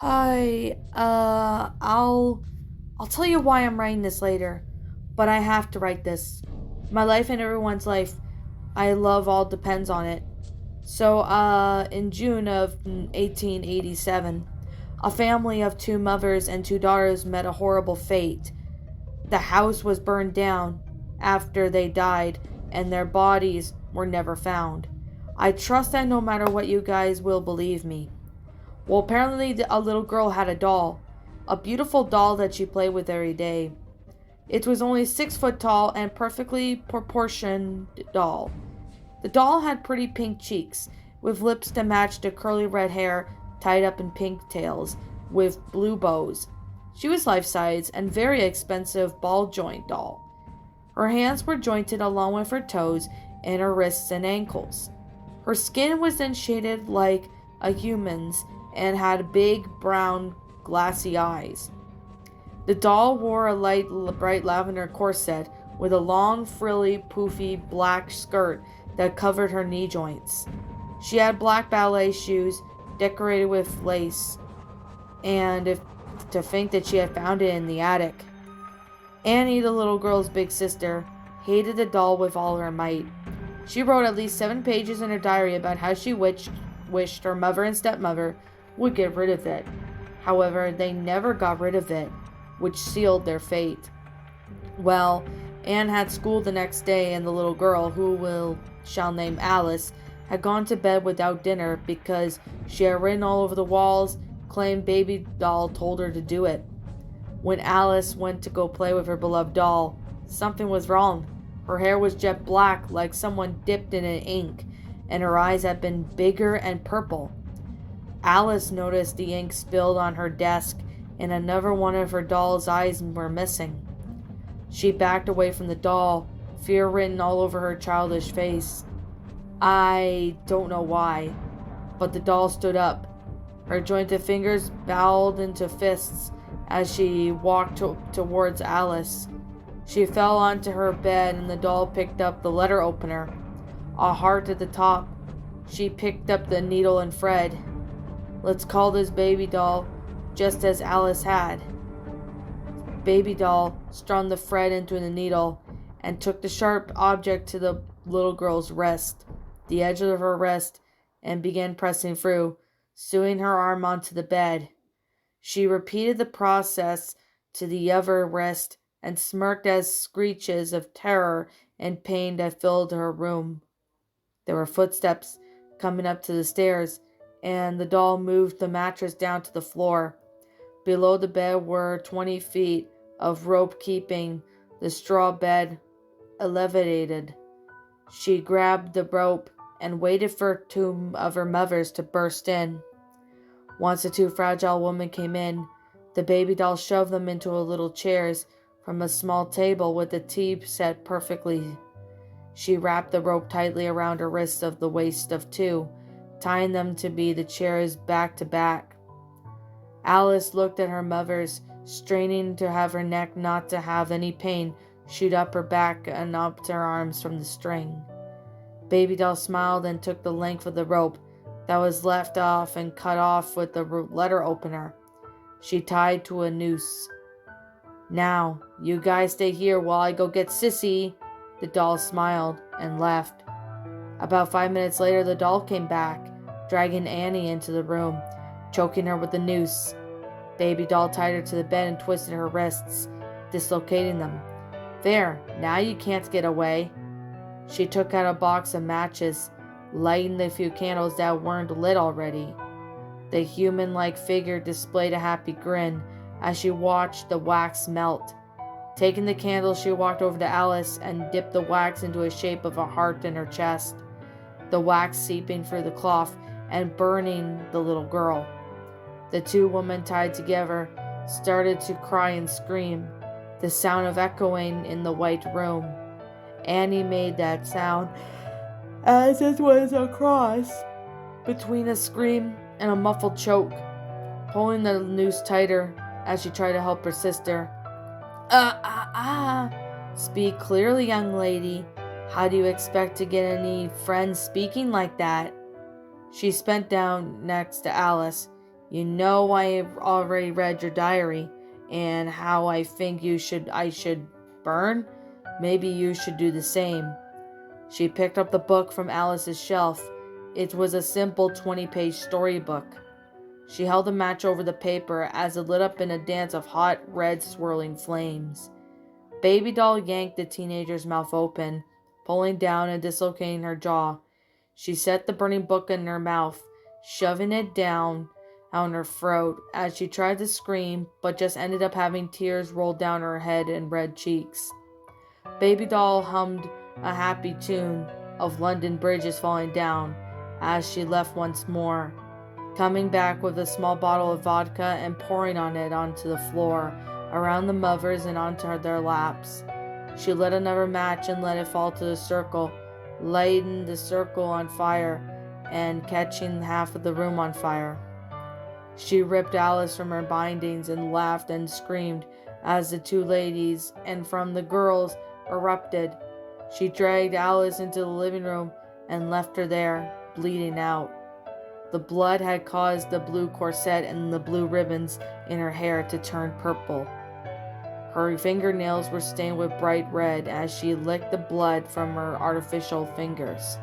Hi, I'll tell you why I'm writing this later, but I have to write this. My life and everyone's life I love all depends on it. In June of 1887, a family of two mothers and two daughters met a horrible fate. The house was burned down after they died, and their bodies were never found. I trust that no matter what you guys will believe me. Well, apparently, a little girl had a doll, a beautiful doll that she played with every day. It was only 6 foot tall and perfectly proportioned doll. The doll had pretty pink cheeks, with lips to match the curly red hair tied up in pigtails with blue bows. She was life size and very expensive ball joint doll. Her hands were jointed along with her toes and her wrists and ankles. Her skin was then shaded like a human's and had big, brown, glassy eyes. The doll wore a light, bright lavender corset with a long, frilly, poofy black skirt that covered her knee joints. She had black ballet shoes decorated with lace, and to think that she had found it in the attic. Annie, the little girl's big sister, hated the doll with all her might. She wrote at least 7 pages in her diary about how she wished her mother and stepmother would get rid of it. However, they never got rid of it, which sealed their fate. Well, Anne had school the next day, and the little girl, who shall name Alice, had gone to bed without dinner because she had written all over the walls, claimed Babydoll told her to do it. When Alice went to go play with her beloved doll, something was wrong. Her hair was jet black, like someone dipped in an ink, and her eyes had been bigger and purple. Alice noticed the ink spilled on her desk, and another one of her doll's eyes were missing. She backed away from the doll, fear written all over her childish face. I don't know why, but the doll stood up. Her jointed fingers balled into fists as she walked towards Alice. She fell onto her bed, and the doll picked up the letter opener, a heart at the top. She picked up the needle and thread. Let's call this Babydoll, just as Alice had. Babydoll strung the thread into the needle and took the sharp object to the little girl's wrist, the edge of her wrist, and began pressing through, sewing her arm onto the bed. She repeated the process to the other wrist and smirked as screeches of terror and pain that filled her room. There were footsteps coming up to the stairs, and the doll moved the mattress down to the floor. Below the bed were 20 feet of rope keeping the straw bed elevated. She grabbed the rope and waited for two of her mothers to burst in. Once the two fragile women came in, the Babydoll shoved them into a little chairs from a small table with the tea set perfectly. She wrapped the rope tightly around her wrists of the waist of two, tying them to be the chairs back to back. Alice looked at her mothers, straining to have her neck not to have any pain shoot up her back and up to her arms from the string. Babydoll smiled and took the length of the rope that was left off and cut off with the letter opener. She tied to a noose. Now, you guys stay here while I go get Sissy. The doll smiled and left. About 5 minutes later, the doll came back, dragging Annie into the room, choking her with the noose. Babydoll tied her to the bed and twisted her wrists, dislocating them. There, now you can't get away. She took out a box of matches, lighting the few candles that weren't lit already. The human-like figure displayed a happy grin as she watched the wax melt. Taking the candle, she walked over to Alice and dipped the wax into a shape of a heart in her chest, the wax seeping through the cloth and burning the little girl. The two women, tied together, started to cry and scream, the sound of echoing in the white room. Annie made that sound as it was a cross between a scream and a muffled choke, pulling the noose tighter as she tried to help her sister. Speak clearly, young lady. How do you expect to get any friends speaking like that? She bent down next to Alice, You know I've already read your diary, and how I think I should burn. Maybe you should do the same." She picked up the book from Alice's shelf. It was a simple 20-page storybook. She held a match over the paper as it lit up in a dance of hot, red, swirling flames. Babydoll yanked the teenager's mouth open, pulling down and dislocating her jaw. She set the burning book in her mouth, shoving it down her throat as she tried to scream, but just ended up having tears roll down her head and red cheeks. Babydoll hummed a happy tune of London Bridge is Falling Down as she left once more, coming back with a small bottle of vodka and pouring on it onto the floor, around the mothers and onto their laps. She lit another match and let it fall to the circle, lighting the circle on fire and catching half of the room on fire. She ripped Alice from her bindings and laughed and screamed as the two ladies and from the girls erupted. She dragged Alice into the living room and left her there, bleeding out. The blood had caused the blue corset and the blue ribbons in her hair to turn purple. Her fingernails were stained with bright red as she licked the blood from her artificial fingers.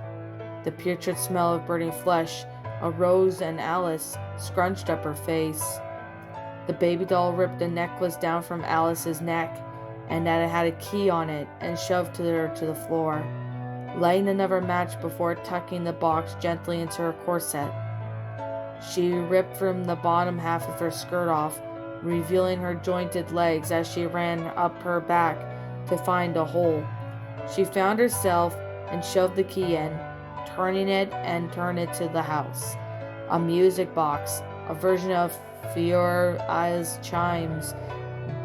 The putrid smell of burning flesh arose and Alice scrunched up her face. The Babydoll ripped a necklace down from Alice's neck and that it had a key on it and shoved her to the floor, lighting another match before tucking the box gently into her corset. She ripped from the bottom half of her skirt off, revealing her jointed legs as she ran up her back to find a hole. She found herself and shoved the key in, turning it and turned it to the house. A music box, a version of Fior Eyes chimes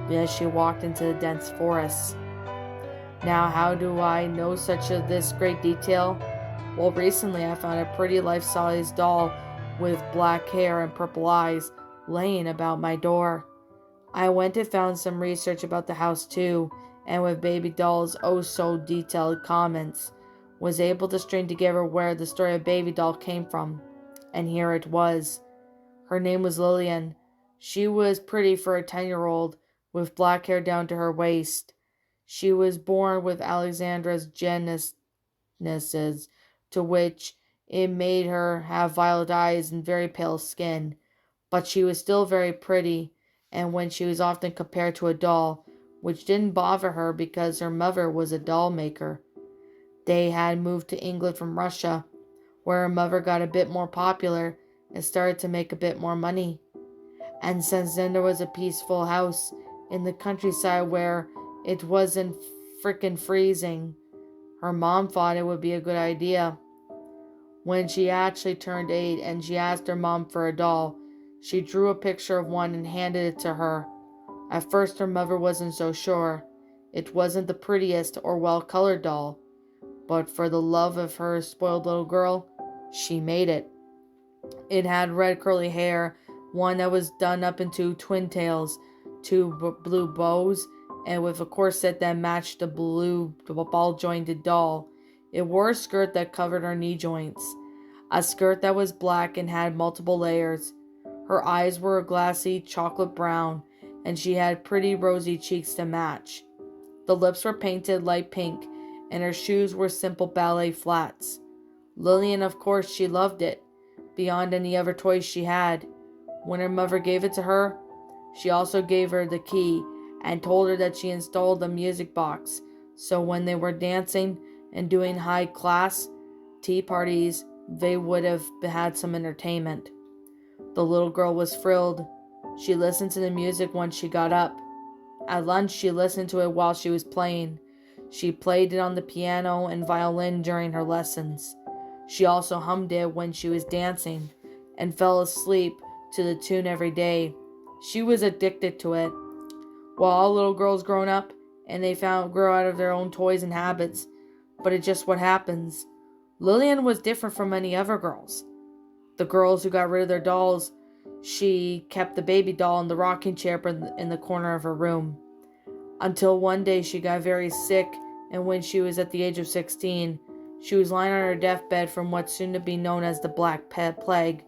as she walked into the dense forest. Now, how do I know this great detail? Well, recently I found a pretty life-size doll with black hair and purple eyes laying about my door. I went and found some research about the house too, and with Babydoll's oh-so-detailed comments, was able to string together where the story of Babydoll came from. And here it was. Her name was Lillian. She was pretty for a 10-year-old, with black hair down to her waist. She was born with Alexandra's genesis, to which it made her have violet eyes and very pale skin. But she was still very pretty, and when she was often compared to a doll, which didn't bother her because her mother was a doll maker. They had moved to England from Russia, where her mother got a bit more popular and started to make a bit more money. And since then there was a peaceful house in the countryside where it wasn't frickin' freezing, her mom thought it would be a good idea. When she actually turned 8 and she asked her mom for a doll, she drew a picture of one and handed it to her. At first her mother wasn't so sure. It wasn't the prettiest or well-colored doll, but for the love of her spoiled little girl, she made it. It had red curly hair, one that was done up into twin tails, two blue bows, and with a corset that matched the blue ball-jointed doll. It wore a skirt that covered her knee joints, a skirt that was black and had multiple layers. Her eyes were a glassy chocolate brown, and she had pretty rosy cheeks to match. The lips were painted light pink, and her shoes were simple ballet flats. Lillian, of course, she loved it, beyond any other toys she had. When her mother gave it to her, she also gave her the key and told her that she installed a music box, so when they were dancing and doing high-class tea parties, they would have had some entertainment. The little girl was thrilled. She listened to the music once she got up. At lunch, she listened to it while she was playing. She played it on the piano and violin during her lessons. She also hummed it when she was dancing and fell asleep to the tune every day. She was addicted to it. Well, all little girls grown up and they grow out of their own toys and habits, but it's just what happens. Lillian was different from many other girls. The girls who got rid of their dolls, she kept the baby doll in the rocking chair in the corner of her room. Until one day she got very sick, and when she was at the age of 16, she was lying on her deathbed from what's soon to be known as the Black Plague,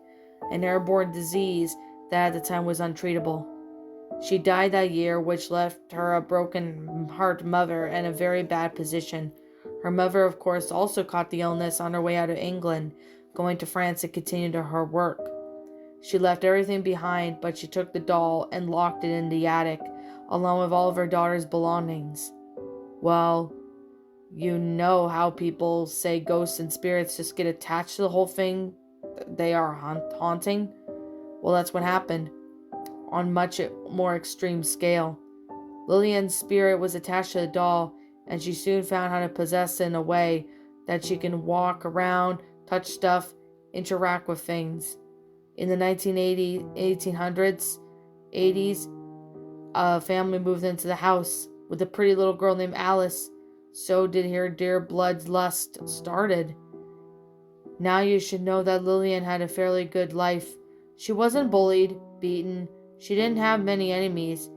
an airborne disease that at the time was untreatable. She died that year, which left her a broken heart mother in a very bad position. Her mother, of course, also caught the illness on her way out of England, going to France to continue to her work. She left everything behind, but she took the doll and locked it in the attic, along with all of her daughter's belongings. Well, you know how people say ghosts and spirits just get attached to the whole thing they are haunting? Well, that's what happened, on much more extreme scale. Lillian's spirit was attached to the doll, and she soon found how to possess it in a way that she can walk around, touch stuff, interact with things. In the 1800s, 80s, a family moved into the house with a pretty little girl named Alice. So did her dear bloodlust started. Now you should know that Lillian had a fairly good life. She wasn't bullied, beaten. She didn't have many enemies.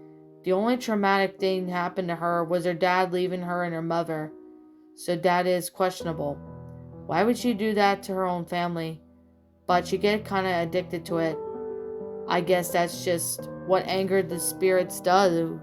The only traumatic thing that happened to her was her dad leaving her and her mother. So that is questionable. Why would she do that to her own family? But she get kind of addicted to it. I guess that's just what angered the spirits do.